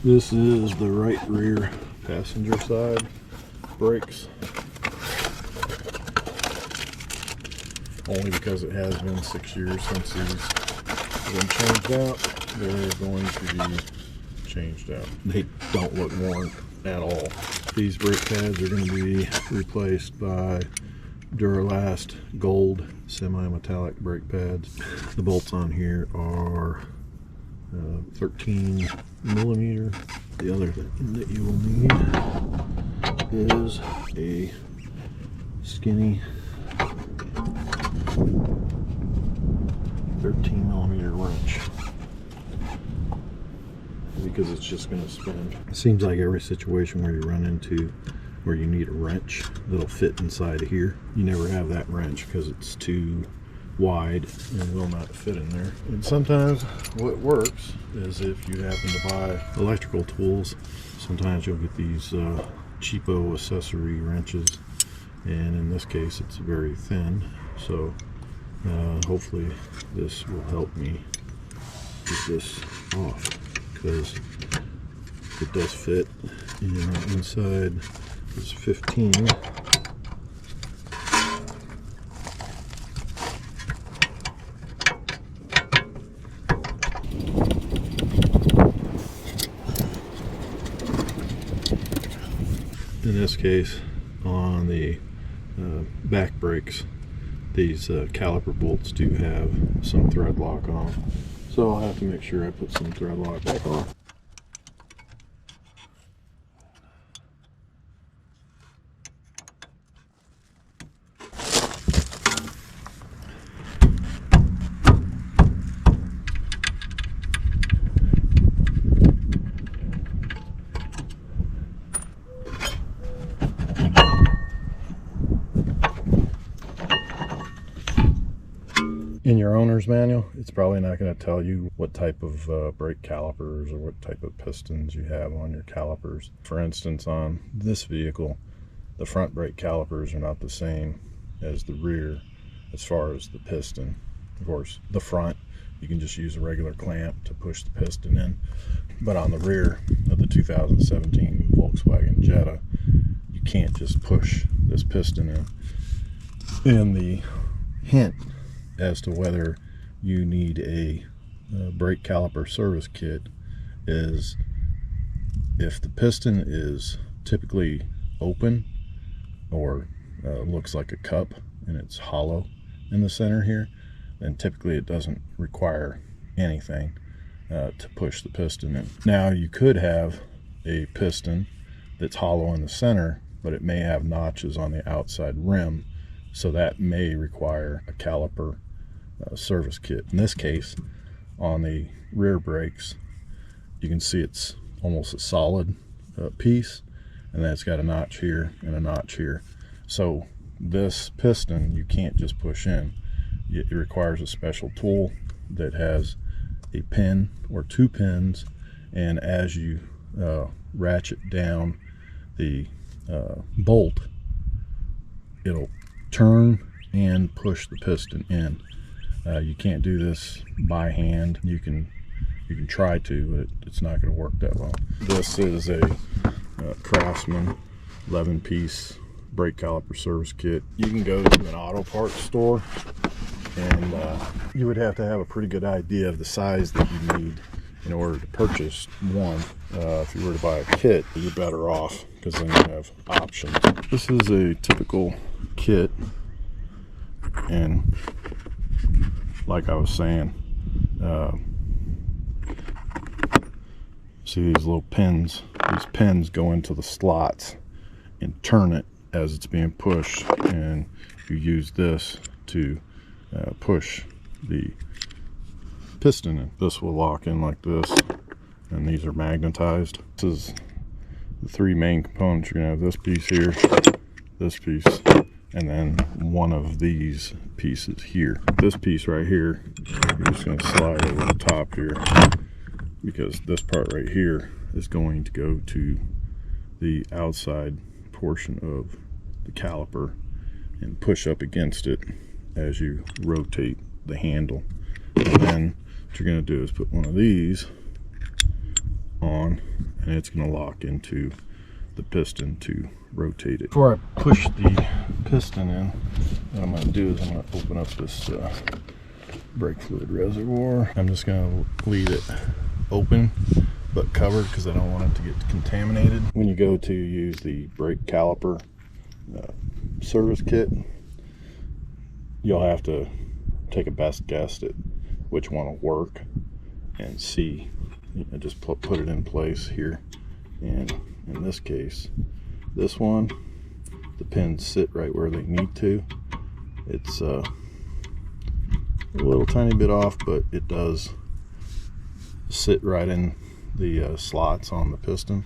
This is the right rear passenger side brakes. Only because it has been 6 years since these have been changed out, they're going to be changed out. They don't look worn at all. These brake pads are going to be replaced by Duralast gold semi-metallic brake pads. The bolts on here are 13 millimeter. The other thing that you will need is a skinny 13 millimeter wrench, because it's just going to spin. It seems like every situation where you run into where you need a wrench that'll fit inside of here, you never have that wrench because it's too wide and will not fit in there. And sometimes what works is if you happen to buy electrical tools, sometimes you'll get these cheapo accessory wrenches, and in this case it's very thin, so hopefully this will help me get this off, because it does fit. And inside is 15. In this case, on the back brakes, these caliper bolts do have some thread lock on them, so I'll have to make sure I put some thread lock back on. In your owner's manual, it's probably not going to tell you what type of brake calipers or what type of pistons you have on your calipers. For instance, on this vehicle, the front brake calipers are not the same as the rear as far as the piston. Of course, the front, you can just use a regular clamp to push the piston in. But on the rear of the 2017 Volkswagen Jetta, you can't just push this piston in. And the hint as to whether you need a brake caliper service kit is if the piston is typically open or looks like a cup and it's hollow in the center here, then typically it doesn't require anything to push the piston in. Now, you could have a piston that's hollow in the center, but it may have notches on the outside rim, so that may require a caliper service kit. In this case, on the rear brakes, you can see it's almost a solid piece, and then it's got a notch here and a notch here. So this piston you can't just push in. It requires a special tool that has a pin or two pins, and as you ratchet down the bolt, it'll turn and push the piston in. You can't do this by hand. You can try to, but it's not going to work that well. This is a Craftsman 11-piece brake caliper service kit. You can go to an auto parts store, and you would have to have a pretty good idea of the size that you need in order to purchase one. If you were to buy a kit, you're better off, because then you have options. This is a typical kit, and like I was saying, see these little pins? These pins go into the slots and turn it as it's being pushed, and you use this to push the piston in. This will lock in like this, and these are magnetized. This is the three main components. You're gonna have this piece here, this piece, and then one of these pieces here. This piece right here, you're just going to slide over the top here, because this part right here is going to go to the outside portion of the caliper and push up against it as you rotate the handle. And then what you're going to do is put one of these on, and it's going to lock into the piston to rotate it. Before I push the piston in, what I'm going to do is I'm going to open up this brake fluid reservoir. I'm just going to leave it open but covered because I don't want it to get contaminated. When you go to use the brake caliper service kit, you'll have to take a best guess at which one will work and see. Just put it in place here, and in this case, this one, the pins sit right where they need to. It's a little tiny bit off, but it does sit right in the slots on the piston.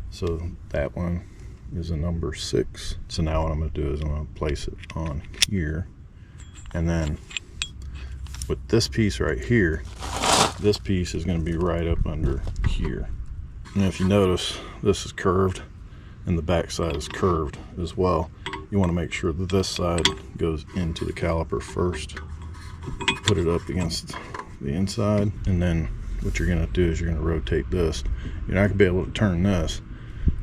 So that one is a number 6. So now what I'm going to do is I'm going to place it on here, and then with this piece right here, this piece is going to be right up under here. And if you notice, this is curved and the back side is curved as well. You want to make sure that this side goes into the caliper first. Put it up against the inside, and then what you're going to do is you're going to rotate this. You're not going to be able to turn this.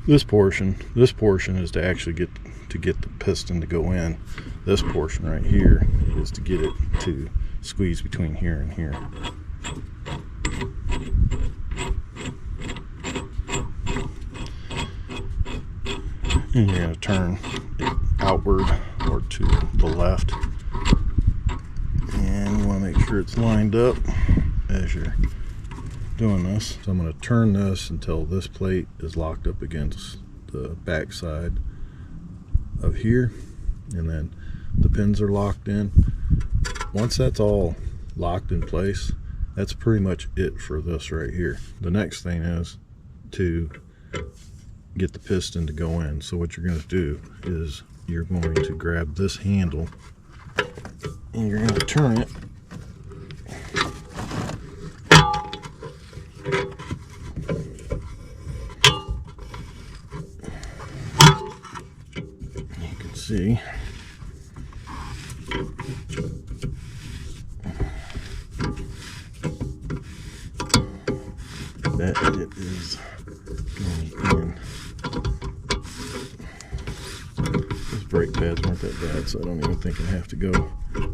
This portion is to actually get the piston to go in. This portion right here is to get it to squeeze between here and here. And you're going to turn it outward or to the left, and you want to make sure it's lined up as you're doing this. So I'm going to turn this until this plate is locked up against the back side of here, and then the pins are locked in. Once that's all locked in place, that's pretty much it for this right here. The next thing is to get the piston to go in. So what you're going to do is you're going to grab this handle and you're going to turn it. You can see that it is going in. These brake pads weren't that bad, so I don't even think I have to go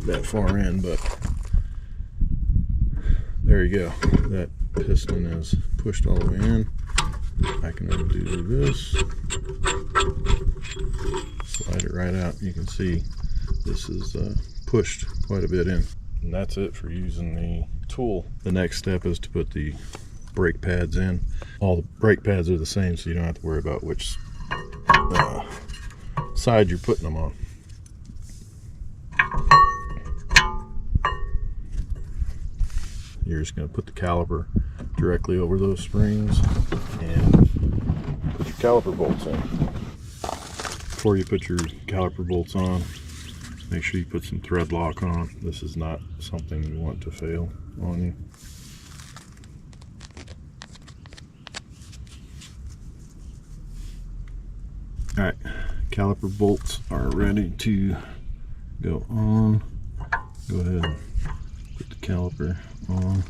that far in, but there you go. That piston is pushed all the way in. I can undo this, slide it right out. You can see this is pushed quite a bit in. And that's it for using the tool. The next step is to put the brake pads in. All the brake pads are the same, so you don't have to worry about which side you're putting them on. You're just going to put the caliper directly over those springs and put your caliper bolts in. Before you put your caliper bolts on, make sure you put some thread lock on. This is not something you want to fail on you. Alright, caliper bolts are ready to go on. Go ahead and put the caliper on.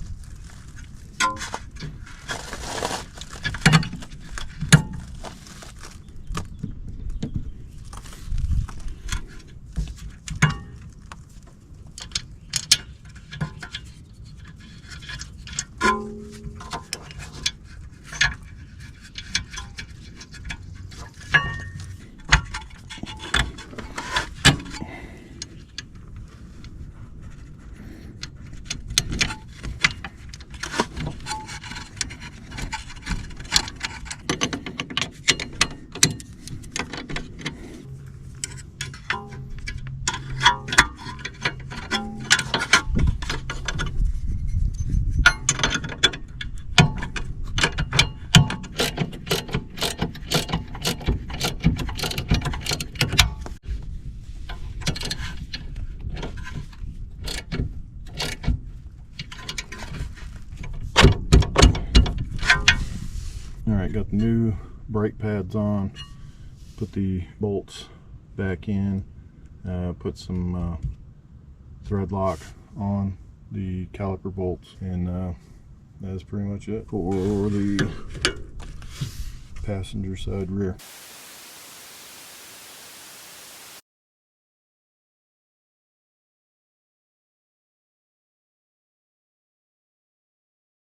Alright, got the new brake pads on. Put the bolts back in. Put some thread lock on the caliper bolts, and that's pretty much it for the passenger side rear.